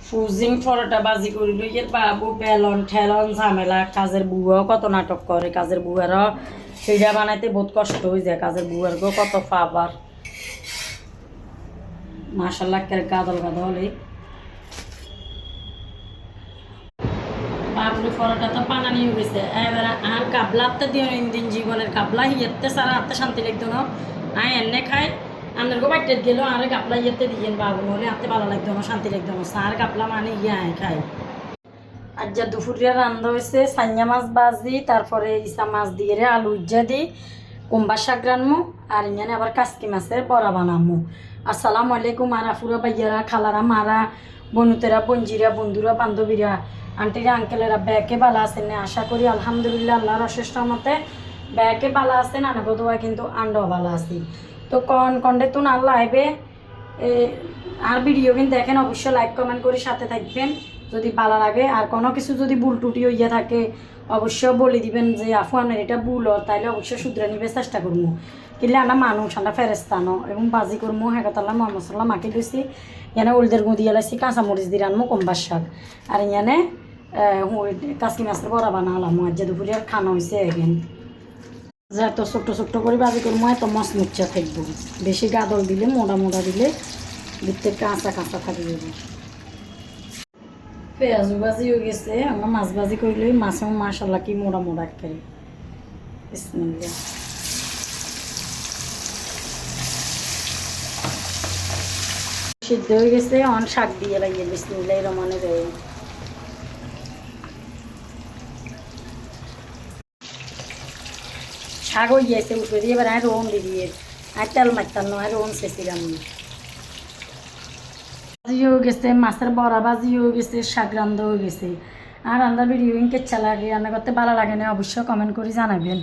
ফুজিং পরোটা বাজি করিল এর বাবু বেলন ঠেলন ঝামেলা কাজের বুয়াও কত নাটক করে কাজের বুয়ারও সেইটা বানাইতে বহুত কষ্ট হয়ে যায় কাজের বুয়ারকেও কত ফাবার মাশাল্লাহ গাদল গাদল বাবুর পরোটা তো পানানি হয়ে গেছে এবার আর কাবলাতে দিও দিন জীবনের কাবলা ইয়েতে সারা হাতে শান্তি লাগতো না আয় এনে খাই আপনার গো বাড়িতে গেল আর কাপলা ইয়েতে দিয়েন বাবু নলে হাতে ভালো লাগতো না শান্তি লাগতো না সার কাপলা মানে ইয়ে আয় খাই আর যা দুপুরিয়া রান্না হয়েছে সাইয়া মাছ ভাজি তারপরে ইসা মাছ দিয়ে আলু ইজ্জা দিই কুম্বা শাক রানমু আর ইങ്ങനെ আবার কাসকি মাছের বড়া বানামু আসসালামু আলাইকুম আর আফুরা ভাইয়ারা খালারা মারা বনুতেরা বঞ্জিরা বন্ধুরা বান্ধবীরা আন্টিরা আঙ্কেলেরা ব্যাকে ভালো আছেন আশা করি আলহামদুলিল্লাহ আল্লাহর অশেষ রহমতে ব্যাকে ভালো আছেন আনাগো দোয়া কিন্তু আন্ডাও ভালো আছি তো কন্ডে তো না লাইভে আর ভিডিও কিন্তু দেখেন অবশ্যই লাইক কমেন্ট করে সাথে থাকবেন যদি ভালো লাগে আর কোনো কিছু যদি ভুল টুটি হইয়া থাকে অবশ্যই বলে দিবেন যে আফু আপনার এটা ভুল তাইলে অবশ্যই শুধরে নিবে চেষ্টা করবো কিনলে আমরা মানুষ আমরা ফেরেস্তানো এবং বাজি করবো হেকাতাল্লাহ মহম্মদ সাল্লাহ মাকে লইছি এখানে উলদের গুঁদিয়ে লাইছি কাঁচামরিচ দিয়ে রানবো কম্বার শাক আর এখানে কাসকি মাছের বড়া বানালাম আর যে দুপুরে খানা হয়েছে এখানে যে এত ছোট্ট ছোট্ট করে বাজি করবো এত মশ মুচ্চা থাকবো বেশি গাদল দিলে মোটা মোটা দিলে ভিতরে কাঁচা কাঁচা থাকি যাবে পেঁয়াজ ভাজি হয়ে গেছে আমরা মাছ ভাজি করলে মাছ মাশাল্লাহ কি মোটা মোটা করে বিসমিল্লাহ সিদ্ধ হয়ে গেছে অন শাক দিয়ে লাগিয়ে বিসমিল্লাহ রহমানির রহিম শাক হয়ে গিয়েছে উপরে দিয়ে এবার রোন দিয়ে আর তেল মারতাম নয় রোন শেষিলাম ভাজি হয়ে গেছে মাছের বড়া ভাজি হয়ে গেছে শাক রান্ধা হয়ে গেছে আর রান্নার ভিডিও কেচ্ছা লাগে রান্না করতে ভালো লাগে না অবশ্যই কমেন্ট করে জানাবেন।